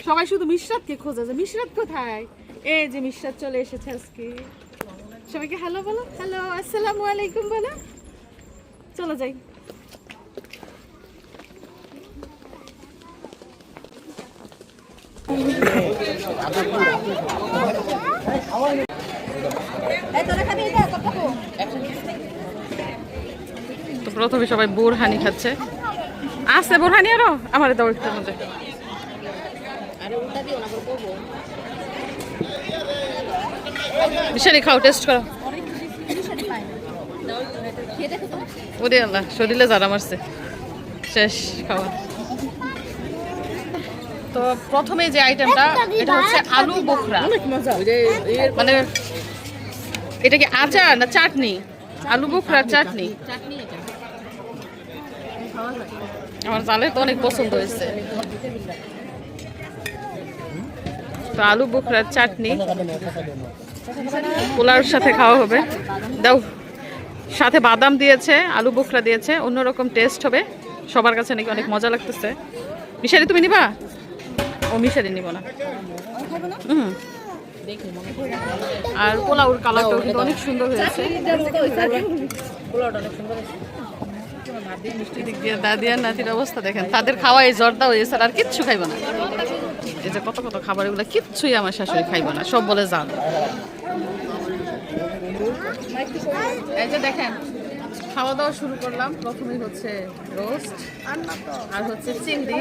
সবাই শুধু মিশরাতকে খোঁজে যে মিশরাত কোথায়। এই যে মিশরাত চলে এসেছে আজকে। সবাইকে হ্যালো বলো, হ্যালো আসসালামু আলাইকুম বলো। চলো যাই। তো প্রথমে সবাই বোরহানি খাচ্ছে। আছে বোরহানি আরো আমার দাও একটু মধ্যে। মিশালি খাও, টেস্ট করো। ওরে আল্লাহ, শরীরে জারা মারছে। শেষ খাওয়া। তো প্রথমে যে আইটেমটা, এটা হচ্ছে আলু বোখরা। মানে এটা কি আচার না চাটনি? আলু বোখরার চাটনি। আমার জালে তো অনেক পছন্দ হয়েছে। তো আলু বোখরার চাটনি পোলাওর সাথে খাওয়া হবে। দাও, সাথে বাদাম দিয়েছে, আলু বোখরা দিয়েছে, অন্যরকম টেস্ট হবে। সবার কাছে নাকি অনেক মজা লাগতেছে। মিশারি তুমি নিবা? ও মিশারি নিব না। আর পোলাওর কালারটাও কিন্তু অনেক সুন্দর হয়েছে। দাদি আর নাতির অবস্থা দেখেন, তাদের খাওয়া এই জর্দা হয়ে গেছে, আর কিচ্ছু খাইব না। এই যে কত কত খাবার, এগুলো কিচ্ছুই আমার শাশুড়ি খাইব না, সব বলে যান। এই যে দেখেন, খাওয়া দাওয়া শুরু করলাম। প্রথমেই হচ্ছে রোস্ট আর হচ্ছে চিংড়ি,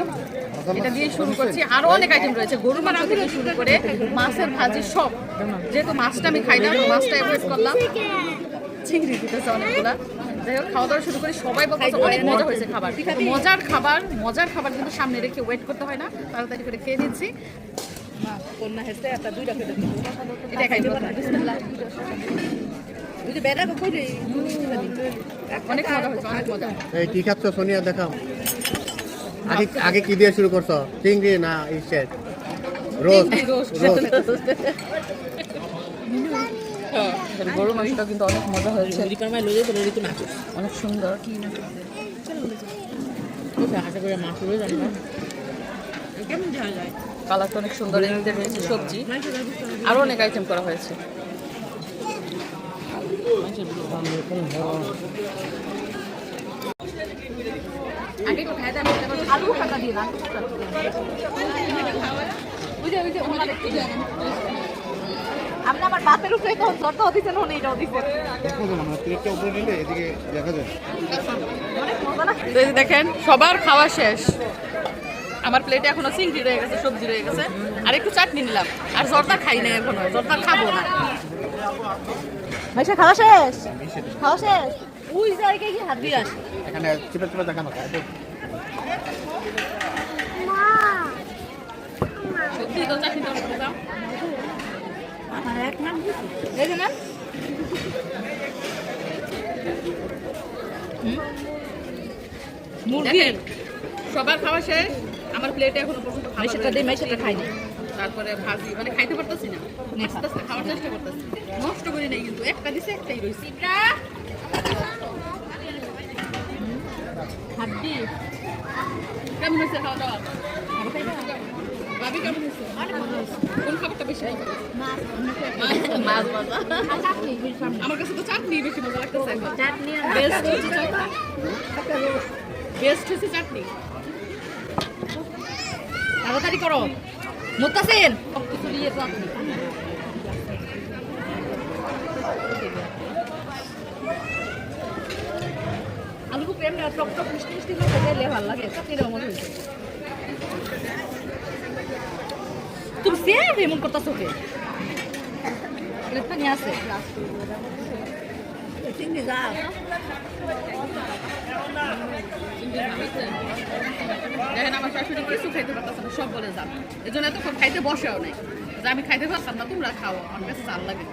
এটা দিয়ে শুরু করছি। আরো অনেক আইটেম রয়েছে, গরু মাংস থেকে শুরু করে মাছের ভাজি সব। যেহেতু মাছটা আমি খাই না, মাছটা অ্যাভয়েড করলাম। চিংড়ি দিতেছে অনেকগুলা। যাই হোক, খাওয়া দাওয়া শুরু করি। সবাই বলতেছে অনেক মজা হয়েছে খাবার। মজার খাবার, মজার খাবার কিন্তু সামনে রেখে ওয়েট করতে হয় না, তাড়াতাড়ি করে খেয়ে নিচ্ছি। এটা খাই অনেক মজা হয়েছে, অনেক মজা। এই কি খাচ্ছ সোনিয়া, দেখাও। আগে কি দিয়ে শুরু করছো? চিংড়ি না ইসেট? রোস্ট। গরু মাংসটা কিন্তু অনেক মজা হয়েছে, অনেক সুন্দর। কালারটা অনেক সুন্দর। এতে রয়েছে সবজি, আরো অনেক আইটেম করা হয়েছে। আপনি আমার বাপের উপরে কোন শর্ত দিচ্ছেন, উনি এটাও দিচ্ছেন। দেখেন, সবার খাওয়া শেষ। আমার প্লেটে এখনো চিংড়ি রয়ে গেছে, সবজি রয়ে গেছে, আর একটু চাটনি নিলাম। আর জর্দা খাই না এখনো, জর্দা খাবো না। ভাইসা খাওয়া শেষ, খাওয়া শেষ। ওই জায়গায় কি হাত দিয়ে আসে এখানে চিপে চিপে দেখানো খায়। সত্যি তো চাটনিটা অনেক মজা। মুরগি সবার খাওয়া শেষ, আমার প্লেটে এখনো পর্যন্ত খাইনি। তারপরে ভাজি, মানে খাইতে পারতেছি না, আস্তে আস্তে খাওয়ার চেষ্টা করতেছি। নষ্ট করি নাই কিন্তু, একটা দিছে, একটাই রয়েছে। কেমন হয়েছে খাওয়া দাওয়া? ভাবি কেমন হয়েছে? কোন খাবারটা বেশি মজা? মাছ ভাজা। আমার কাছে তো চাটনি বেশি মজা লাগতেছে। বেস্ট হচ্ছে চাটনি। তাড়াতাড়ি করো, মুত্তাসিন। কিছু দিয়ে চাটনি। আলু খুব প্রেম না, টক টক মিষ্টি মিষ্টি করে খেলে ভালো লাগে। চাটনিটাও মজা হয়েছে। তুমি সেম এমন করতেছো কে? প্লেটটা নিয়ে আসে। দেখেন, আমার শাশুড়ি কিছু খাইতে পারতেছে না, সব বলে যান। এই জন্য এতক্ষণ খাইতে বসেও নাই, যে আমি খাইতে পারতাম না, তোমরা খাও, আমার কাছে চাল লাগে।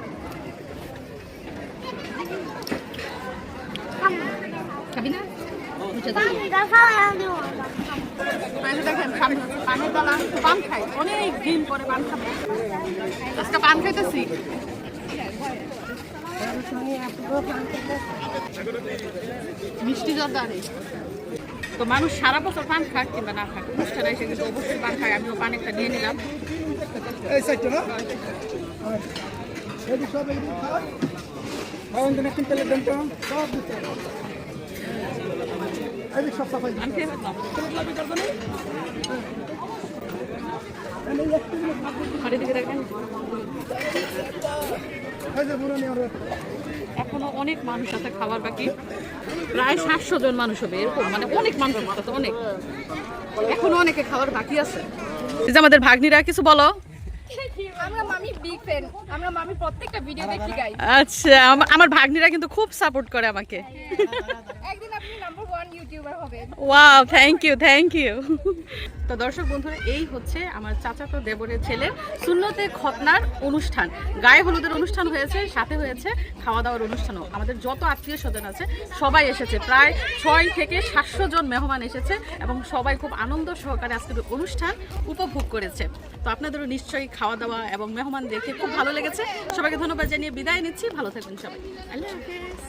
খাবি না? দেখেন সামনে পানের বেলা পান খাই, অনেক দিন পরে পান খাবো। আজকে পান খাইতেছি। মিষ্টি জর্দা নেই। তো মানুষ সারা বছর পান খাক কিংবা না খাক, অনুষ্ঠানে এসে কিন্তু অবশ্যই পান খায়। আমিও পান একটা নিয়ে নিলাম। এই সাইডটা না এই সব এই খাওয়া খাওয়ান দিনে কিনতে দেন তো সব দিতে এই সব সাফাই আমি খেয়ে ফেললাম। ঘরে দিকে দেখেন এই যে পুরো নিয়ে এখনো অনেক মানুষ আছে খাবার বাকি, প্রায় 700 জন মানুষ হবে এরকম, মানে অনেক মানুষ আছে, অনেক, এখনো অনেকে খাবার বাকি আছে। এই যে আমাদের ভাগ্নিরা কিছু বলো। আমরা মামি বিগ ফ্যান, আমরা মামি প্রত্যেকটা ভিডিও দেখি গাই। আচ্ছা, আমার ভাগ্নিরা কিন্তু খুব সাপোর্ট করে আমাকে। একদিন আপনি নাম্বার 1 ইউটিউবার হবেন। Wow, thank you, thank you. তো দর্শক বন্ধুরা, এই হচ্ছে আমার চাচাতো দেবরের ছেলে সুন্নতে খতনার অনুষ্ঠান, গায়ে হলুদের অনুষ্ঠান হয়েছে, সাথে হয়েছে খাওয়া দাওয়ার অনুষ্ঠানও। আমাদের যত আত্মীয় স্বজন আছে সবাই এসেছে, প্রায় 6 থেকে 700 জন মেহমান এসেছে এবং সবাই খুব আনন্দ সহকারে আজকের অনুষ্ঠান উপভোগ করেছে। তো আপনাদেরও নিশ্চয়ই খাওয়া দাওয়া এবং মেহমান দেখে খুব ভালো লেগেছে। সবাইকে ধন্যবাদ জানিয়ে বিদায় নিচ্ছি। ভালো থাকবেন সবাই, আল্লাহ হাফেজ।